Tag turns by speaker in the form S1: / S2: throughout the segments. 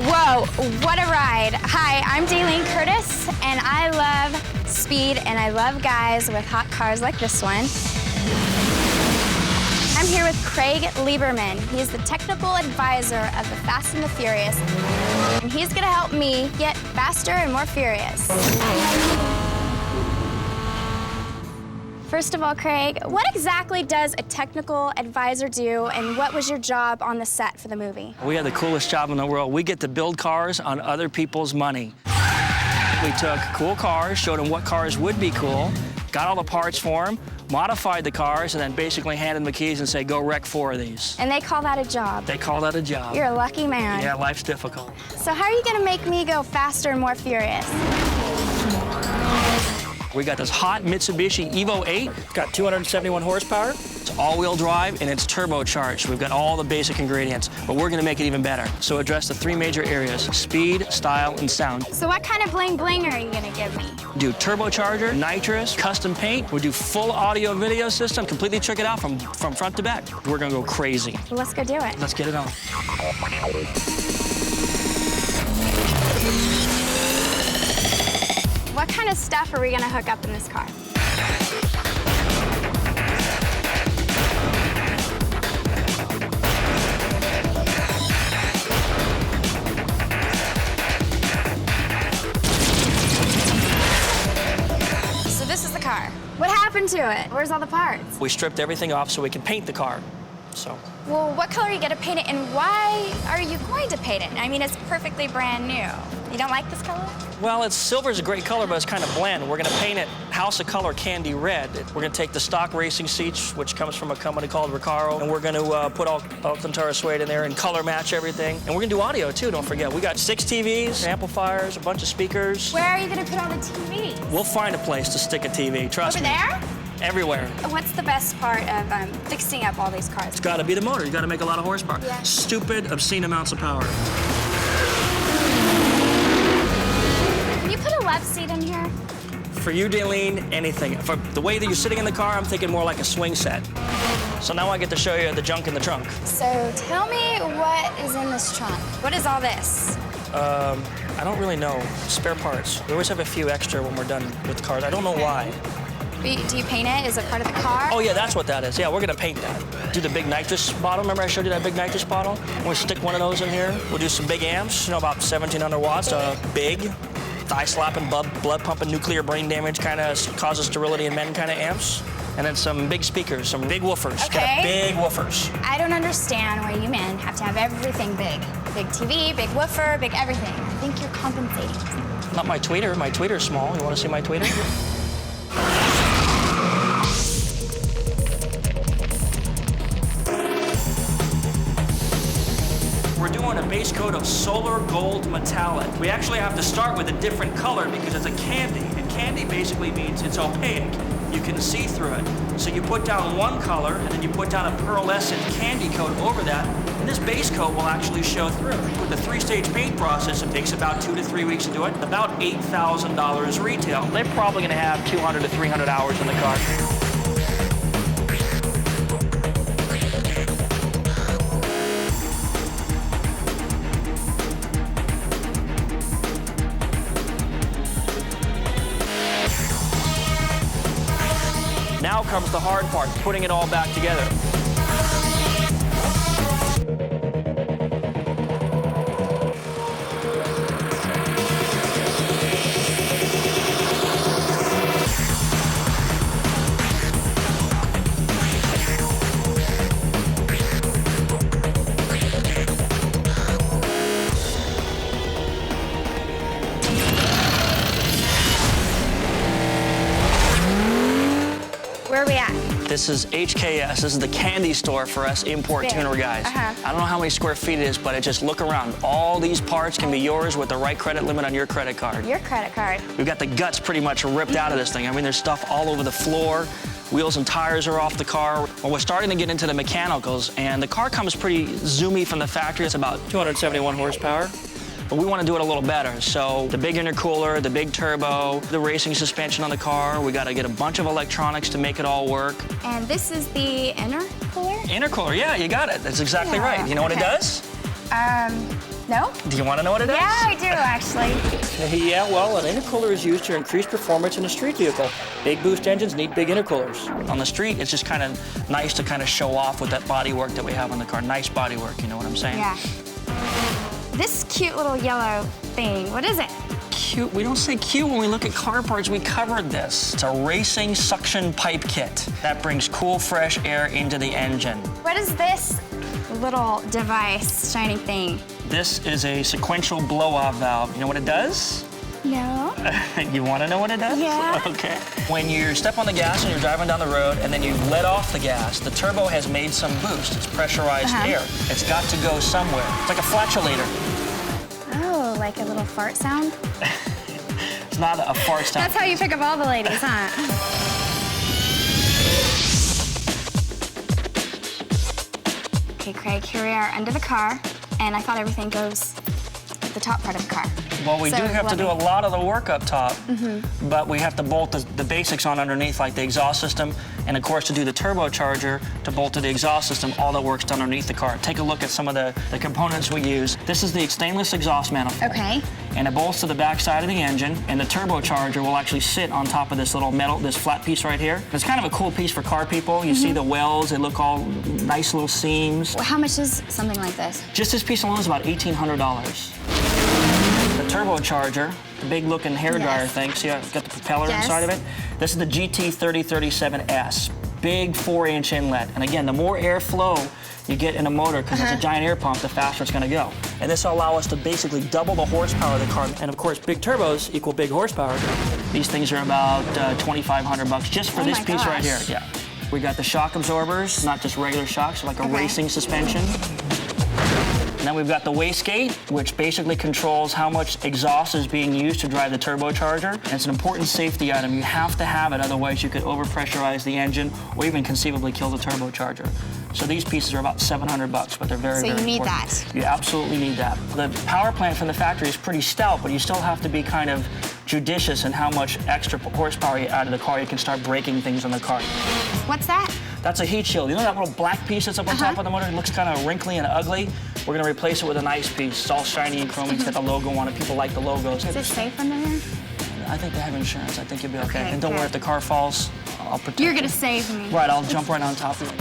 S1: Whoa, what a ride. Hi, I'm Dalene Kurtis, and I love speed, and I love guys with hot cars like this one. I'm here with Craig Lieberman. He's the technical advisor of the Fast and the Furious, and he's gonna help me get faster and more furious. First of all, Craig, what exactly does a technical advisor do, and what was your job on the set for the movie?
S2: We have the coolest job in the world. We get to build cars on other people's money. We took cool cars, showed them what cars would be cool, got all the parts for them, modified the cars, and then basically handed them the keys and say, go wreck 4 of these.
S1: And they call that a job.
S2: They call that a job.
S1: You're a lucky man.
S2: Yeah, life's difficult.
S1: So how are you gonna make me go faster and more furious?
S2: We got this hot Mitsubishi EVO 8. It's got 271 horsepower. It's all-wheel drive, and it's turbocharged. We've got all the basic ingredients, but we're gonna make it even better. So address the 3 major areas: speed, style, and sound.
S1: So what kind of bling bling are you gonna give me?
S2: Do turbocharger, nitrous, custom paint. We do full audio video system, completely trick it out from front to back. We're gonna go crazy.
S1: Well, let's go do it.
S2: Let's get it on.
S1: What kind of stuff are we gonna hook up in this car? So this is the car. What happened to it? Where's all the parts?
S2: We stripped everything off so we can paint the car. So.
S1: Well, what color are you gonna paint it, and why are you going to paint it? I mean, it's perfectly brand new. You don't like this color?
S2: Well, silver's a great color, but it's kind of bland. We're gonna paint it House of Color Candy Red. We're gonna take the stock racing seats, which comes from a company called Recaro, and we're gonna put Alcantara suede in there and color match everything. And we're gonna do audio too, don't forget. We got 6 TVs, amplifiers, a bunch of speakers.
S1: Where are you gonna put all the TVs?
S2: We'll find a place to stick a TV, trust me.
S1: Over there?
S2: Everywhere.
S1: What's the best part of fixing up all these cars?
S2: It's gotta be the motor. You gotta make a lot of horsepower.
S1: Yeah.
S2: Stupid, obscene amounts of power.
S1: Can you put a love seat in here?
S2: For you, Dalene, anything. For the way that you're sitting in the car, I'm thinking more like a swing set. So now I get to show you the junk in the trunk.
S1: So tell me what is in this trunk. What is all this?
S2: I don't really know. Spare parts. We always have a few extra when we're done with cars. I don't know why.
S1: Do you paint it? Is it part of the car?
S2: Oh yeah, that's what that is. Yeah, we're gonna paint that. Do the big nitrous bottle. Remember I showed you that big nitrous bottle? We'll stick one of those in here. We'll do some big amps, about 1,700 watts. Big, thigh-slapping, blood-pumping, nuclear brain damage kind of causes sterility in men kind of amps. And then some big speakers, some big woofers.
S1: Okay.
S2: Got big woofers.
S1: I don't understand why you men have to have everything big. Big TV, big woofer, big everything. I think you're compensating.
S2: Not my tweeter. My tweeter's small. You want to see my tweeter? We're doing a base coat of solar gold metallic. We actually have to start with a different color because it's a candy, and candy basically means it's opaque. You can see through it. So you put down one color, and then you put down a pearlescent candy coat over that, and this base coat will actually show through. With the 3-stage paint process, it takes about 2 to 3 weeks to do it, about $8,000 retail. They're probably gonna have 200 to 300 hours in the car. Now comes the hard part, putting it all back together.
S1: Where are we at?
S2: This is HKS. This is the candy store for us import
S1: Big.
S2: tuner guys.
S1: Uh-huh.
S2: I don't know how many square feet it is, but just look around. All these parts can be yours with the right credit limit on your credit card.
S1: Your credit card.
S2: We've got the guts pretty much ripped out of this thing. I mean, there's stuff all over the floor. Wheels and tires are off the car. Well, we're starting to get into the mechanicals, and the car comes pretty zoomy from the factory. It's about 271 horsepower. But we want to do it a little better. So the big intercooler, the big turbo, the racing suspension on the car. We got to get a bunch of electronics to make it all work.
S1: And this is the intercooler?
S2: Intercooler, yeah, you got it. That's exactly right. You know what it does?
S1: No?
S2: Do you want to know what it is?
S1: Yeah, I do, actually.
S2: Yeah, well, an intercooler is used to increase performance in a street vehicle. Big boost engines need big intercoolers. On the street, it's just kind of nice to kind of show off with that body work that we have on the car. Nice body work, you know what I'm saying?
S1: Yeah. This cute little yellow thing, what is it?
S2: Cute. We don't say cute when we look at car parts. We covered this. It's a racing suction pipe kit that brings cool, fresh air into the engine.
S1: What is this little device, shiny thing?
S2: This is a sequential blow-off valve. You know what it does?
S1: No.
S2: You want to know what it does?
S1: Yeah.
S2: Okay. When you step on the gas and you're driving down the road and then you let off the gas, the turbo has made some boost. It's pressurized air. It's got to go somewhere. It's like a flatulator.
S1: Oh, like a little fart sound?
S2: It's not a fart sound.
S1: That's how you pick up all the ladies, huh? Okay, Craig, here we are under the car, and I thought everything goes at the top part of the car.
S2: Well, we do have to do a lot of the work up top, but we have to bolt the basics on underneath, like the exhaust system, and of course to do the turbocharger, to bolt to the exhaust system, all that work's done underneath the car. Take a look at some of the components we use. This is the stainless exhaust manifold.
S1: Okay.
S2: And it bolts to the back side of the engine, and the turbocharger will actually sit on top of this little metal, this flat piece right here. It's kind of a cool piece for car people. You see the wells, they look all nice little seams.
S1: Well, how much is something like this?
S2: Just this piece alone is about $1,800. The turbocharger, the big looking hairdryer thing, see how it's got the propeller inside of it? This is the GT3037S, big 4-inch inlet. And again, the more airflow you get in a motor, because it's a giant air pump, the faster it's gonna go. And this will allow us to basically double the horsepower of the car. And of course, big turbos equal big horsepower. These things are about $2,500 just for this piece right here. Yeah. We got the shock absorbers, not just regular shocks, like a racing suspension. And then we've got the wastegate, which basically controls how much exhaust is being used to drive the turbocharger. And it's an important safety item. You have to have it, otherwise you could overpressurize the engine or even conceivably kill the turbocharger. So these pieces are about $700, but they're very, very important.
S1: So you need that.
S2: You absolutely need that. The power plant from the factory is pretty stout, but you still have to be kind of judicious in how much extra horsepower you add to the car. You can start breaking things on the car.
S1: What's that?
S2: That's a heat shield. You know that little black piece that's up on top of the motor? It looks kind of wrinkly and ugly. We're going to replace it with a nice piece. It's all shiny and chrome. It's got the logo on it. People like the logos.
S1: Is it safe under here?
S2: I think they have insurance. I think you'll be okay. And don't worry, if the car falls, I'll protect
S1: You're going to save me.
S2: Right, I'll jump right on top of it.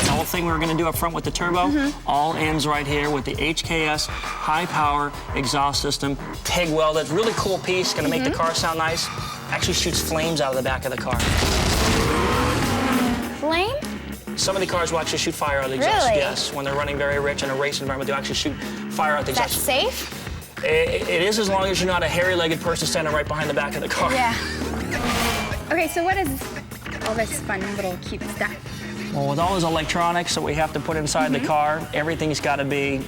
S2: The whole thing we were going to do up front with the turbo all ends right here with the HKS high power exhaust system, TIG welded, really cool piece, going to make the car sound nice. Actually shoots flames out of the back of the car.
S1: Flame?
S2: Some of the cars will actually shoot fire out of the exhaust.
S1: Really?
S2: Yes, when they're running very rich in a race environment, they'll actually shoot fire out the exhaust.
S1: That's safe?
S2: It is, as long as you're not a hairy-legged person standing right behind the back of the car.
S1: Yeah. Okay, so what is all this fun little cute stuff?
S2: Well, with all those electronics that we have to put inside the car, everything's got to be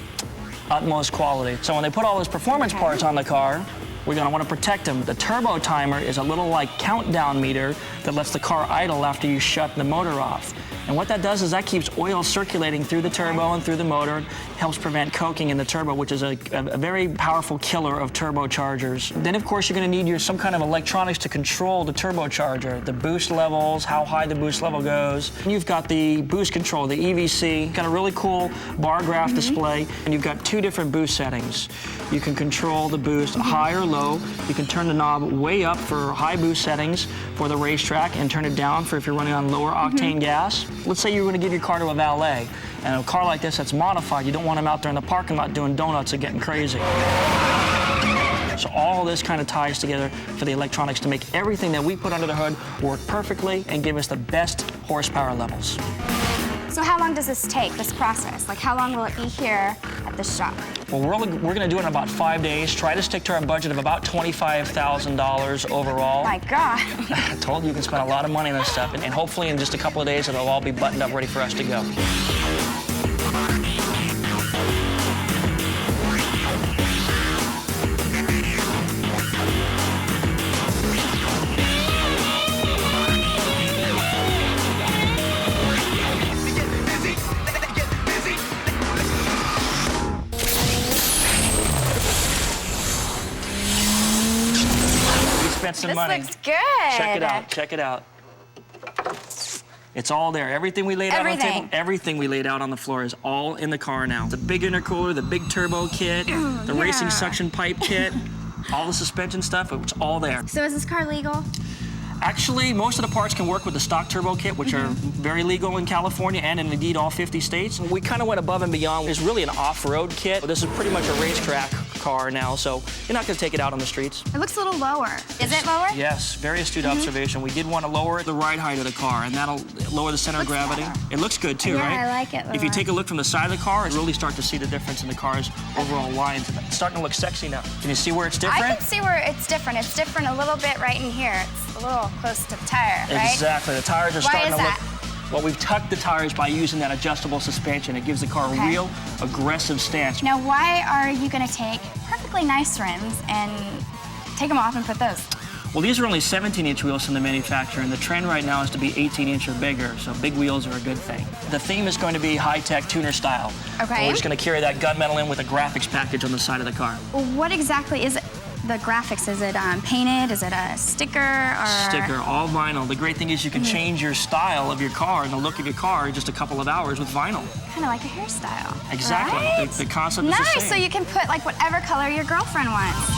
S2: utmost quality. So when they put all those performance parts on the car, we're going to want to protect them. The turbo timer is a little like countdown meter that lets the car idle after you shut the motor off. And what that does is that keeps oil circulating through the turbo and through the motor. It helps prevent coking in the turbo, which is a very powerful killer of turbochargers. Then, of course, you're going to need some kind of electronics to control the turbocharger, the boost levels, how high the boost level goes. And you've got the boost control, the EVC, got a really cool bar graph display, and you've got 2 different boost settings. You can control the boost high or low. You can turn the knob way up for high boost settings for the racetrack and turn it down for if you're running on lower octane gas. Let's say you're going to give your car to a valet, and a car like this that's modified, you don't want them out there in the parking lot doing donuts and getting crazy. So all of this kind of ties together for the electronics to make everything that we put under the hood work perfectly and give us the best horsepower levels.
S1: So how long does this take, this process? Like, how long will it be here at the shop?
S2: Well, we're going to do it in about 5 days. Try to stick to our budget of about $25,000 overall.
S1: My God.
S2: I told you you can spend a lot of money on this stuff, and hopefully in just a couple of days it'll all be buttoned up, ready for us to go. Some
S1: this
S2: money.
S1: Looks good.
S2: Check it out. Check it out. It's all there. Everything we laid out on the
S1: Everything.
S2: table, everything we laid out on the floor is all in the car now. The big intercooler, the big turbo kit, the racing suction pipe kit, all the suspension stuff, it's all there.
S1: So is this car legal?
S2: Actually, most of the parts can work with the stock turbo kit, which are very legal in California and in indeed all 50 states. We kind of went above and beyond. It's really an off-road kit. This is pretty much a racetrack car now, so you're not going to take it out on the streets.
S1: It looks a little lower. Is it lower?
S2: Yes, very astute observation. We did want to lower the ride height of the car, and that'll lower the center of gravity.
S1: better.
S2: It looks good too,
S1: Yeah,
S2: right?
S1: I like it
S2: If you
S1: lower.
S2: take a look from the side of the car, you really start to see the difference in the car's overall lines. It's starting to look sexy now. Can you see where it's different?
S1: I can see where it's different. It's different a little bit right in here. It's a little close to the tire, right?
S2: Exactly. The tires are
S1: Why
S2: starting
S1: is
S2: to
S1: that?
S2: look. Well, we've tucked the tires by using that adjustable suspension. It gives the car a
S1: Okay.
S2: real aggressive stance.
S1: Now, why are you going to take perfectly nice rims and take them off and put those?
S2: Well, these are only 17-inch wheels from the manufacturer, and the trend right now is to be 18-inch or bigger, so big wheels are a good thing. The theme is going to be high-tech tuner style.
S1: Okay.
S2: We're just going to carry that gunmetal in with a graphics package on the side of the car.
S1: What exactly is it? The graphics, is it painted? Is it a sticker? Or...
S2: Sticker, all vinyl. The great thing is you can change your style of your car and the look of your car in just a couple of hours with vinyl.
S1: Kind of like a hairstyle.
S2: Exactly.
S1: Right?
S2: The concept is the
S1: Nice,
S2: same.
S1: so you can put like whatever color your girlfriend wants.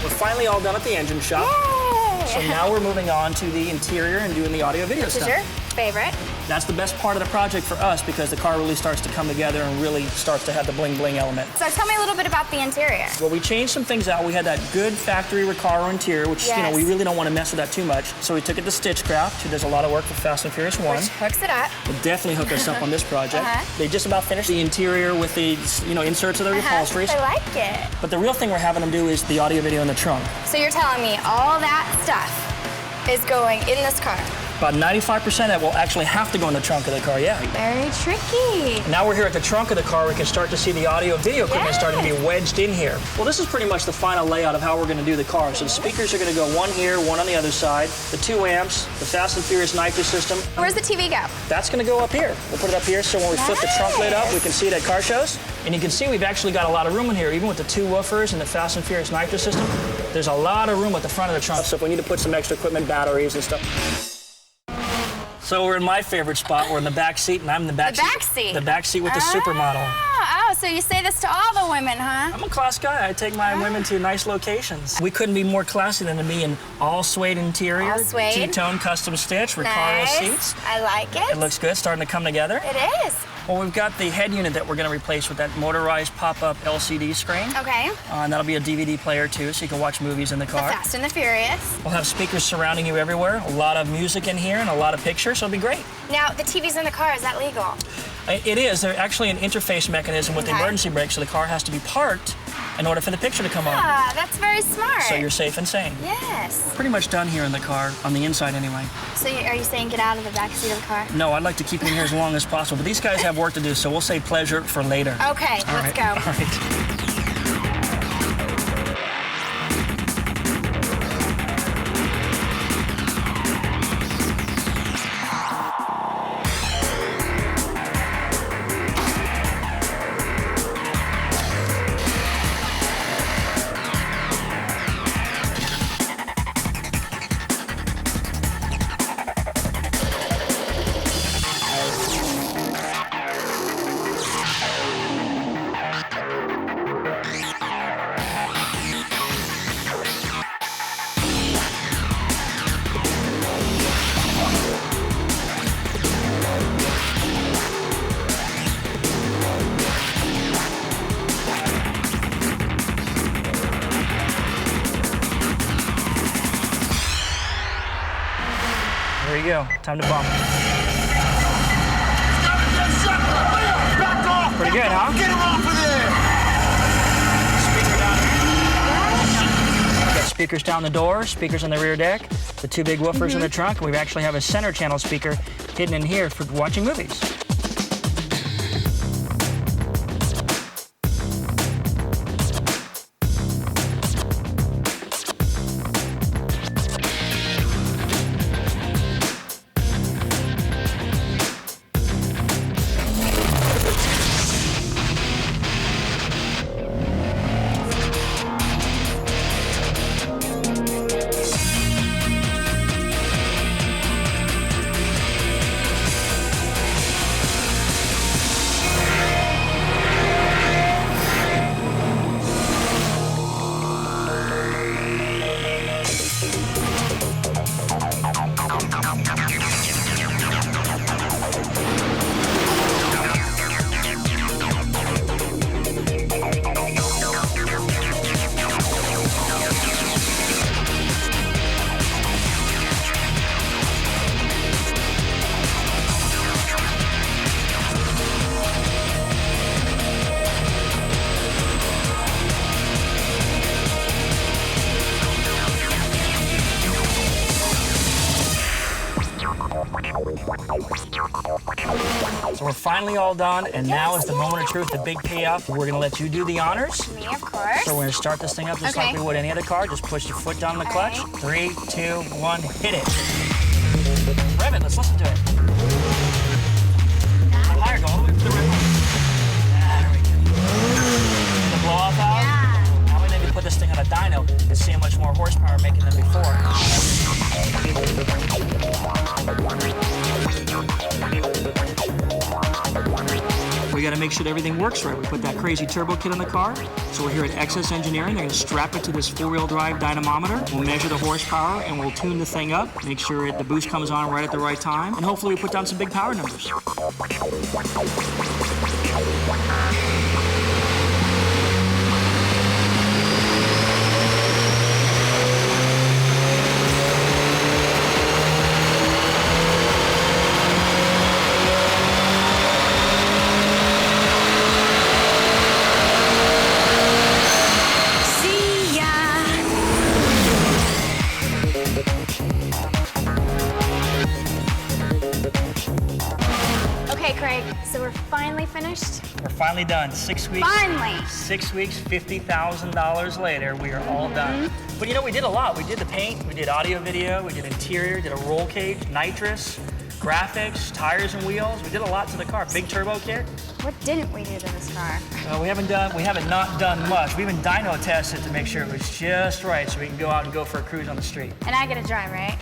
S2: We're finally all done at the engine shop.
S1: Yay!
S2: So now we're moving on to the interior and doing the audio video
S1: This is
S2: stuff.
S1: your favorite.
S2: That's the best part of the project for us because the car really starts to come together and really starts to have the bling bling element.
S1: So tell me a little bit about the interior.
S2: Well, we changed some things out. We had that good factory Recaro interior, which,
S1: Yes.
S2: we really don't want to mess with that too much. So we took it to Stitchcraft, who does a lot of work for Fast and Furious 1.
S1: Which hooks it up.
S2: Will definitely hook us up on this project. They just about finished the interior with the, inserts of the upholsteries.
S1: I like it.
S2: But the real thing we're having them do is the audio video in the trunk.
S1: So you're telling me all that stuff is going in this car.
S2: About 95% of that will actually have to go in the trunk of the car, yeah.
S1: Very tricky.
S2: Now we're here at the trunk of the car, we can start to see the audio video equipment starting to be wedged in here. Well, this is pretty much the final layout of how we're going to do the car. So the speakers are going to go one here, one on the other side, the 2 amps, the Fast and Furious Nitro system.
S1: Where's the TV go?
S2: That's going to go up here. We'll put it up here so when we flip the trunk lid up, we can see it at car shows. And you can see we've actually got a lot of room in here, even with the 2 woofers and the Fast and Furious Nitro system. There's a lot of room at the front of the trunk. So if we need to put some extra equipment, batteries and stuff. So we're in my favorite spot. We're in the back seat, and I'm in the back seat.
S1: back seat?
S2: The back seat with the supermodel.
S1: Oh, so you say this to all the women, huh?
S2: I'm a class guy. I take my women to nice locations. We couldn't be more classy than to be in all suede interior,
S1: All suede.
S2: two-tone custom stitch, Recaro
S1: Nice.
S2: seats.
S1: I like it.
S2: It looks good, starting to come together.
S1: It is.
S2: Well, we've got the head unit that we're going to replace with that motorized pop-up LCD screen.
S1: Okay.
S2: And that'll be a DVD player, too, so you can watch movies in the
S1: The
S2: car.
S1: Fast and the Furious.
S2: We'll have speakers surrounding you everywhere, a lot of music in here, and a lot of pictures, so it'll be great.
S1: Now, the TV's in the car, is that legal?
S2: It is. There's actually an interface mechanism with the
S1: Okay.
S2: emergency brake, so the car has to be parked in order for the picture to come on.
S1: Ah, that's very smart.
S2: So you're safe and sane.
S1: Yes.
S2: Pretty much done here in the car, on the inside anyway.
S1: So are you saying get out of the back seat of the car?
S2: No, I'd like to keep you in here as long as possible, but these guys have work to do, so we'll save pleasure for later.
S1: Okay,
S2: All
S1: let's
S2: right.
S1: go.
S2: All right. There you go. Time to bump. Pretty good, huh?
S3: Get him off of there!
S2: Got speakers down the door, speakers on the rear deck, the 2 big woofers in the trunk, and we actually have a center channel speaker hidden in here for watching movies. We're finally all done, and now is the moment of truth, the big payoff. We're gonna let you do the honors.
S1: Me, of course.
S2: So we're gonna start this thing up just like we would any other car. Just push your foot down the clutch.
S1: Right.
S2: 3, 2, 1, hit it. Rev it, let's listen to it. Higher, go all the way to the red one. There we go. The blow off out?
S1: Yeah.
S2: Now we need to put this thing on a dyno and see how much more horsepower making than before. We got to make sure that everything works right. We put that crazy turbo kit in the car. So we're here at XS Engineering. They're going to strap it to this four-wheel drive dynamometer. We'll measure the horsepower and we'll tune the thing up, make sure the boost comes on right at the right time, and hopefully we put down some big power numbers.
S1: Okay, Craig, so we're finally finished?
S2: We're finally done. 6 weeks.
S1: Finally!
S2: 6 weeks, $50,000 later, we are all done. But you know, we did a lot. We did the paint, we did audio, video, we did interior, did a roll cage, nitrous, graphics, tires and wheels. We did a lot to the car. Big turbo kit.
S1: What didn't we do to this car?
S2: We haven't not done much. We even dyno tested to make sure it was just right so we can go out and go for a cruise on the street.
S1: And I get to drive, right?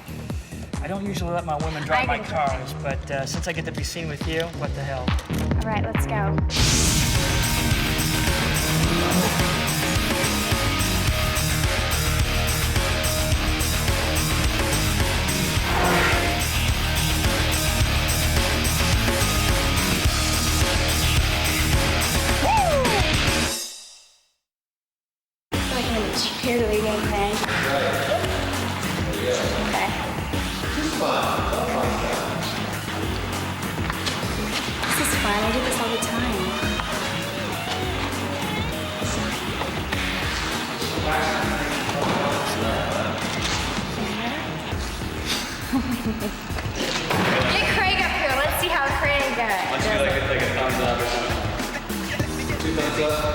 S2: I don't usually let my women drive my cars, but since I get to be seen with you, what the hell?
S1: All right, let's go. Like a cheerleading thing. Okay. This is fun. I do this all the time. Get Craig up here. Let's see how Craig does.
S3: Let's do like a thumbs up or something. 2 thumbs up.